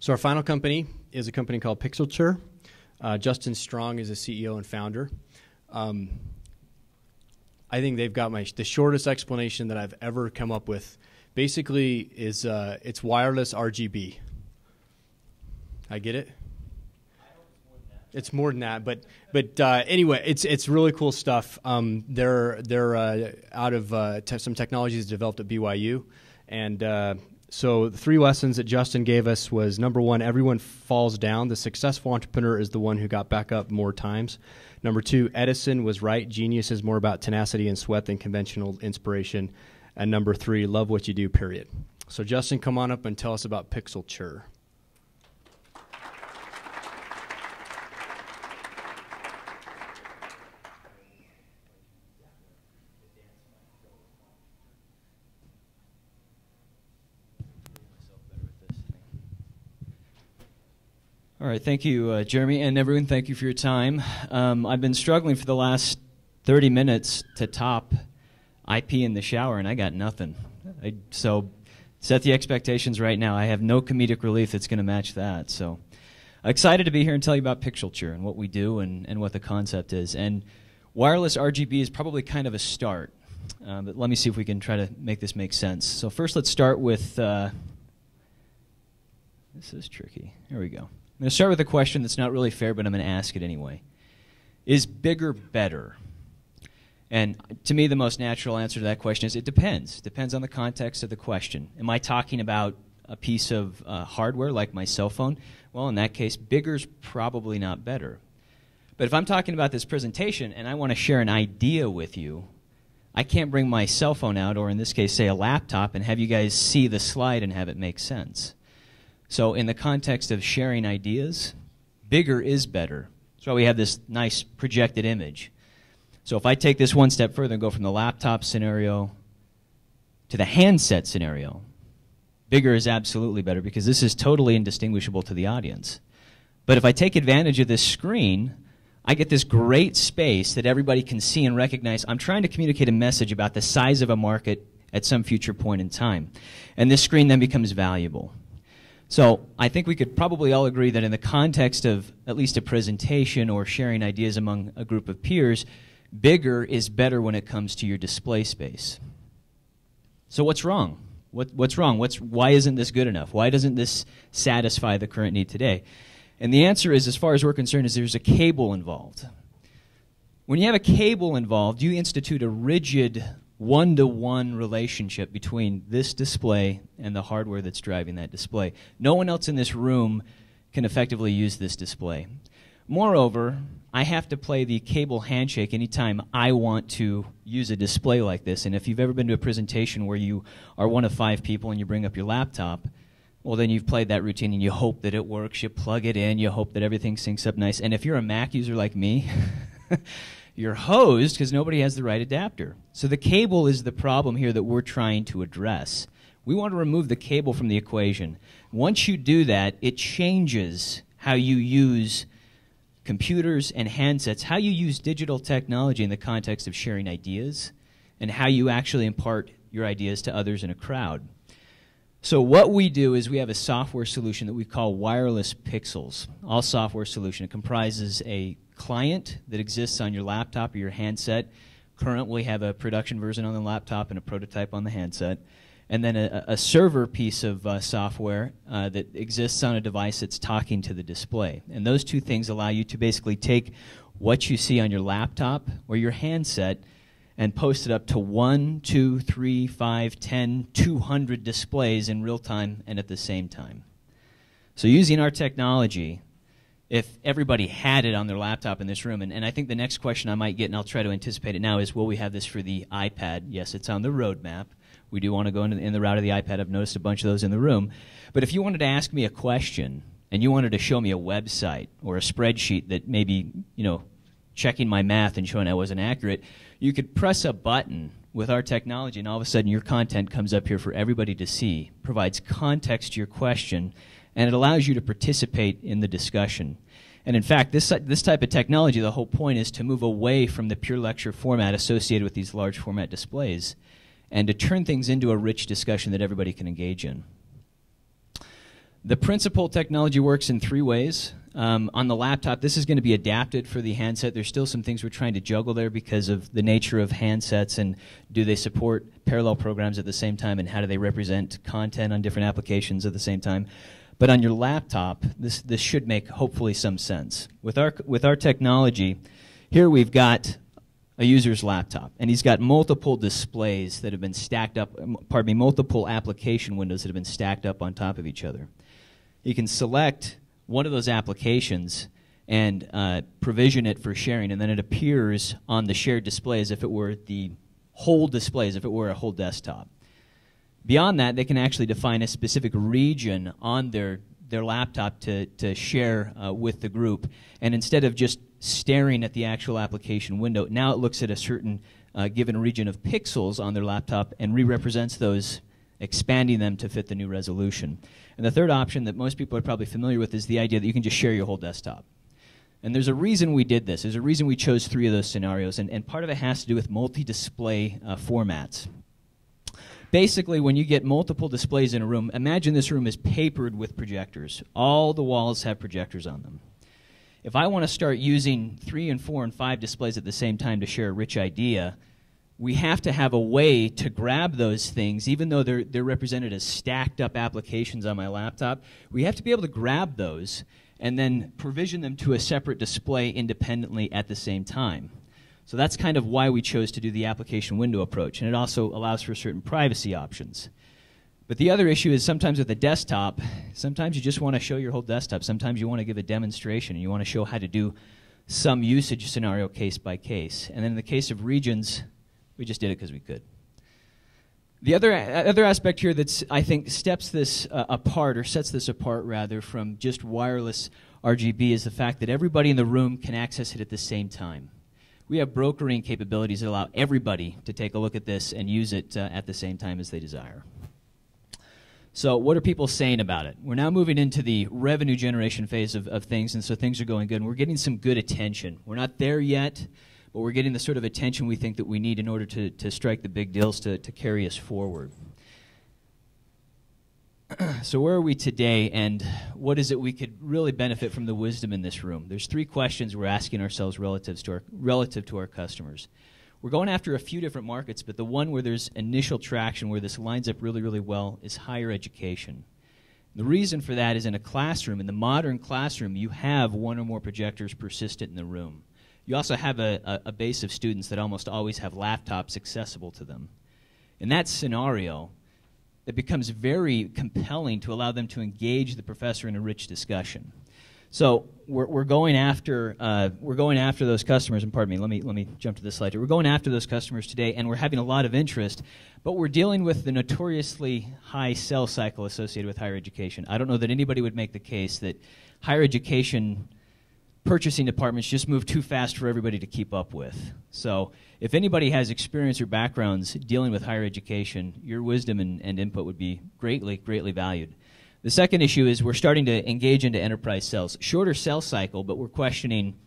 So our final company is a company called Pixelture. Justin Strong is the CEO and founder. I think they've got the shortest explanation that I've ever come up with. Basically, is it's wireless RGB. I get it. It's more than that, but anyway, it's really cool stuff. They're out of some technologies developed at BYU, and so the 3 lessons that Justin gave us was, number 1, everyone falls down. The successful entrepreneur is the one who got back up more times. Number 2, Edison was right. Genius is more about tenacity and sweat than conventional inspiration. And number 3, love what you do, period. So Justin, come on up and tell us about Pixelture. All right, thank you, Jeremy, and everyone, thank you for your time. I've been struggling for the last 30 minutes to top IP in the shower, and I got nothing. So set the expectations right now. I have no comedic relief that's going to match that. So excited to be here and tell you about Pixelture and what we do and what the concept is. And wireless RGB is probably kind of a start, but let me see if we can try to make this make sense. So first let's start with, this is tricky. Here we go. I'm going to start with a question that's not really fair, but I'm going to ask it anyway. Is bigger better? And to me, the most natural answer to that question is it depends. It depends on the context of the question. Am I talking about a piece of hardware like my cell phone? Well, in that case, bigger's probably not better. But if I'm talking about this presentation and I want to share an idea with you, I can't bring my cell phone out, or in this case, say a laptop, and have you guys see the slide and have it make sense. So in the context of sharing ideas, bigger is better. That's why we have this nice projected image. So if I take this one step further and go from the laptop scenario to the handset scenario, bigger is absolutely better because this is totally indistinguishable to the audience. But if I take advantage of this screen, I get this great space that everybody can see and recognize. I'm trying to communicate a message about the size of a market at some future point in time. And this screen then becomes valuable. So I think we could probably all agree that in the context of at least a presentation or sharing ideas among a group of peers, bigger is better when it comes to your display space. So what's wrong? What's wrong? Why isn't this good enough? Why doesn't this satisfy the current need today? And the answer is, as far as we're concerned, is there's a cable involved. When you have a cable involved, you institute a rigid one-to-one relationship between this display and the hardware that's driving that display. No one else in this room can effectively use this display. Moreover, I have to play the cable handshake anytime I want to use a display like this. And if you've ever been to a presentation where you are one of 5 people and you bring up your laptop, well, then you've played that routine and you hope that it works. You plug it in. You hope that everything syncs up nice. And if you're a Mac user like me, you're hosed because nobody has the right adapter. So the cable is the problem here that we're trying to address. We want to remove the cable from the equation. Once you do that, it changes how you use computers and handsets, how you use digital technology in the context of sharing ideas, and how you actually impart your ideas to others in a crowd. So what we do is we have a software solution that we call Wireless Pixels. All software solution. It comprises a client that exists on your laptop or your handset. Currently we have a production version on the laptop and a prototype on the handset. And then a server piece of software that exists on a device that's talking to the display. And those two things allow you to basically take what you see on your laptop or your handset and post it up to 1, 2, 3, 5, 10, 200 displays in real time and at the same time. So using our technology, if everybody had it on their laptop in this room, and I think the next question I might get, and I'll try to anticipate it now, is will we have this for the iPad? Yes, it's on the roadmap. We do want to go in the route of the iPad. I've noticed a bunch of those in the room. But if you wanted to ask me a question and you wanted to show me a website or a spreadsheet that maybe, checking my math and showing I wasn't accurate, you could press a button with our technology and all of a sudden your content comes up here for everybody to see, provides context to your question, and it allows you to participate in the discussion. And in fact, this type of technology, the whole point is to move away from the pure lecture format associated with these large format displays and to turn things into a rich discussion that everybody can engage in. The principal technology works in 3 ways. On the laptop, this is going to be adapted for the handset. There's still some things we're trying to juggle there because of the nature of handsets, and do they support parallel programs at the same time, and how do they represent content on different applications at the same time. But on your laptop, this should make hopefully some sense. With our technology, here we've got a user's laptop, and he's got multiple displays that have been stacked up, multiple application windows that have been stacked up on top of each other. You can select one of those applications and provision it for sharing, and then it appears on the shared display as if it were the whole display, as if it were a whole desktop. Beyond that, they can actually define a specific region on their laptop to share with the group, and instead of just staring at the actual application window, now it looks at a certain given region of pixels on their laptop and re-represents those, expanding them to fit the new resolution. And the third option that most people are probably familiar with is the idea that you can just share your whole desktop. And there's a reason we did this. There's a reason we chose 3 of those scenarios, and part of it has to do with multi-display formats. Basically, when you get multiple displays in a room, imagine this room is papered with projectors. All the walls have projectors on them. If I want to start using 3 and 4 and 5 displays at the same time to share a rich idea, we have to have a way to grab those things, even though they're represented as stacked up applications on my laptop. We have to be able to grab those and then provision them to a separate display independently at the same time. So that's kind of why we chose to do the application window approach, and it also allows for certain privacy options. But the other issue is sometimes with a desktop, sometimes you just want to show your whole desktop. Sometimes you want to give a demonstration, and you want to show how to do some usage scenario case by case. And then in the case of regions, we just did it because we could. The other aspect here that's, I think, steps this apart, or sets this apart rather, from just wireless RGB is the fact that everybody in the room can access it at the same time. We have brokering capabilities that allow everybody to take a look at this and use it at the same time as they desire. So what are people saying about it? We're now moving into the revenue generation phase of things, and so things are going good, and we're getting some good attention. We're not there yet, but we're getting the sort of attention we think that we need in order to strike the big deals to carry us forward. So where are we today, and what is it we could really benefit from the wisdom in this room? There's 3 questions we're asking ourselves relative to our customers. We're going after a few different markets, but the one where there's initial traction, where this lines up really, really well, is higher education. The reason for that is in a classroom, in the modern classroom, you have 1 or more projectors persistent in the room. You also have a base of students that almost always have laptops accessible to them. In that scenario, it becomes very compelling to allow them to engage the professor in a rich discussion. So we're going after those customers. And pardon me, let me jump to this slide here. We're going after those customers today, and we're having a lot of interest, but we're dealing with the notoriously high sales cycle associated with higher education. I don't know that anybody would make the case that higher education purchasing departments just move too fast for everybody to keep up with. So if anybody has experience or backgrounds dealing with higher education, your wisdom and input would be greatly, greatly valued. The second issue is we're starting to engage into enterprise sales. Shorter sales cycle, but we're questioning,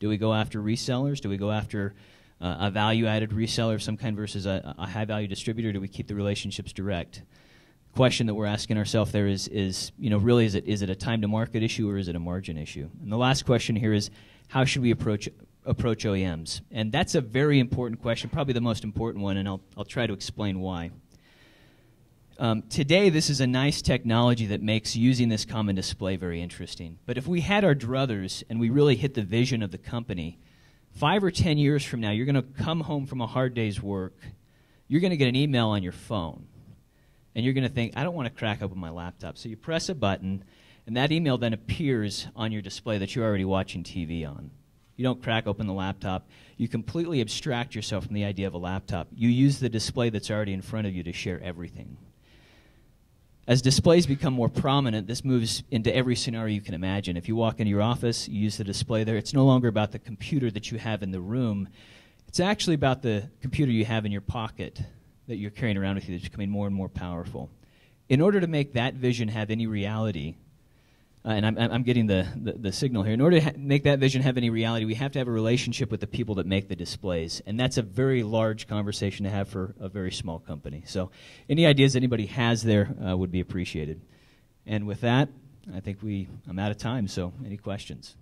do we go after resellers? Do we go after a value-added reseller of some kind versus a high-value distributor? Do we keep the relationships direct? Question that we're asking ourselves there is really is it a time-to-market issue or is it a margin issue? And the last question here is, how should we approach OEMs? And that's a very important question, probably the most important one, and I'll try to explain why. Today, this is a nice technology that makes using this common display very interesting. But if we had our druthers and we really hit the vision of the company, 5 or 10 years from now, you're going to come home from a hard day's work, you're going to get an email on your phone, and you're going to think, I don't want to crack open my laptop. So you press a button, and that email then appears on your display that you're already watching TV on. You don't crack open the laptop. You completely abstract yourself from the idea of a laptop. You use the display that's already in front of you to share everything. As displays become more prominent, this moves into every scenario you can imagine. If you walk into your office, you use the display there. It's no longer about the computer that you have in the room. It's actually about the computer you have in your pocket that you're carrying around with you that's becoming more and more powerful. In order to make that vision have any reality, and I'm getting the signal here, in order to make that vision have any reality, we have to have a relationship with the people that make the displays, and that's a very large conversation to have for a very small company. So any ideas anybody has there would be appreciated. And with that, I think I'm out of time, so any questions?